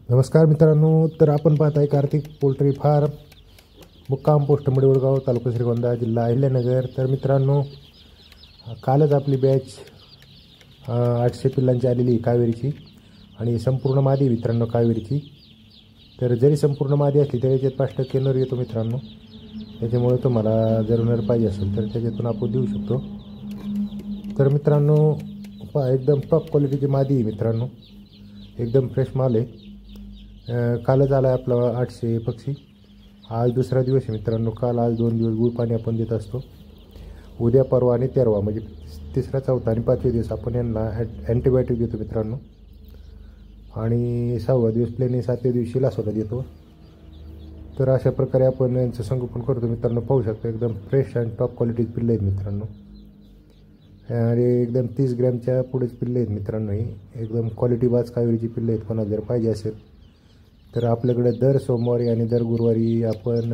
नमस्कार मित्रांनो, तर आपण पाहत आहे कार्तिक पोल्ट्री फार्म, मुक्काम पोस्ट मडवळगाव, तालुका श्रीगोंदा, जिल्हा अहिल्यानगर। तर मित्रांनो, कालच आपली बॅच 800 पिल्लांची आलेली कावेरीची आणि संपूर्ण मादी मित्रांनो कावेरीची। तर जरी संपूर्ण मादी असली तरी याच्यात 5% नर येतो मित्रांनो। त्याच्यामुळे तुम्हाला जर नर पाहिजे असेल तर त्याच्यातून आपण देऊ शकतो। तर मित्रांनो, एकदम टॉप क्वालिटीची मादी आहे मित्रांनो, एकदम फ्रेश माल आहे। कालच आला आपला 800 पक्षी। आज दुसरा दिवस आहे मित्रांनो। काल आज 2 दिवस गुळ पाणी आपण देत असतो। उद्या परवा आणि तेरवा म्हणजे तिसरा, चौथा आणि पाचवा दिवस आपण यांना अँटीबायोटिक देतो मित्रांनो। आणि 6वा दिवस प्लेन, 7व्या दिवशी लासोटा देतो। तर अशा प्रकारे आपण यांचं संगोपन करतो मित्रांनो। पाहू शकता एकदम फ्रेश आणि टॉप क्वालिटीचे पिल्ले आहेत मित्रांनो। आणि एकदम 30 ग्रॅमच्या पुढेच पिल्ले आहेत मित्रांनो। ही एकदम क्वालिटी बाज कावेरीची पिल्ले आहेत। कोणाला जर पाहिजे असेल तर आपल्याकडे दर सोमवारी आणि दर गुरुवारी आपण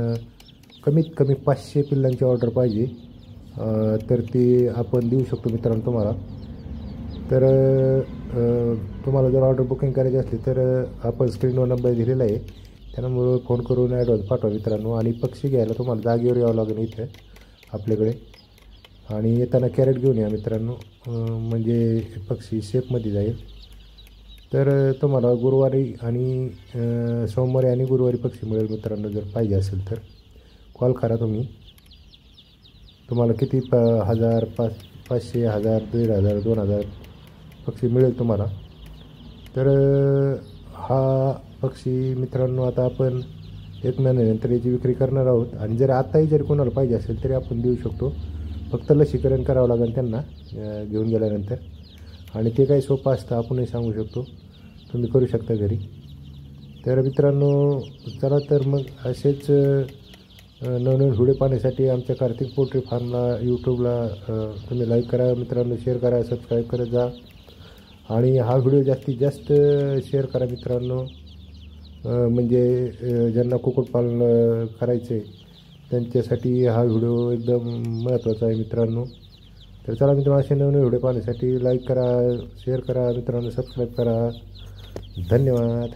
कमीत कमी 500 पिल्लांची ऑर्डर पाहिजे तर ती आपण देऊ शकतो मित्रांनो तुम्हाला। तर तुम्हाला जर ऑर्डर बुकिंग करायची असली तर आपण स्क्रीनवर नंबर दिलेला आहे, त्यामुळे फोन करून ॲडव्हान्स पाठवा मित्रांनो। आणि पक्षी घ्यायला तुम्हाला जागेवर यावं लागेल इथे आपल्याकडे, आणि येताना कॅरेट घेऊन या मित्रांनो, म्हणजे पक्षी सेफमध्ये जाईल। तर तुम्हाला गुरुवारी आणि सोमवारी आणि गुरुवारी पक्षी मिळेल मित्रांनो। जर पाहिजे असेल तर कॉल करा तुम्ही। तुम्हाला किती 1000, 500, 1000, 1500, 2000 पक्षी मिळेल तुम्हाला। तर हा पक्षी मित्रांनो आता आपण 1 महिन्यानंतर याची विक्री करणार आहोत। आणि जर आताही जर कोणाला पाहिजे असेल तरी आपण देऊ शकतो। फक्त लसीकरण करावं लागेल त्यांना घेऊन गेल्यानंतर, आणि ते काही सोपं असतं, आपणही सांगू शकतो, तुम्ही करू शकता घरी। तर मित्रांनो, चला तर मग असेच नवनवीन व्हिडिओ पाहण्यासाठी आमच्या कार्तिक पोल्ट्री फार्मला यूट्यूबला तुम्ही लाईक करा मित्रांनो, शेअर करा, सबस्क्राईब करत जा। आणि हा व्हिडिओ जास्तीत जास्त शेअर करा मित्रांनो, म्हणजे ज्यांना कुक्कुटपालन करायचं आहे त्यांच्यासाठी हा व्हिडिओ एकदम महत्त्वाचा आहे मित्रांनो। तर चला मित्रांनो, असे नवीन व्हिडिओ पाहण्यासाठी लाईक करा, शेअर करा मित्रांनो, सबस्क्राईब करा। धन्यवाद।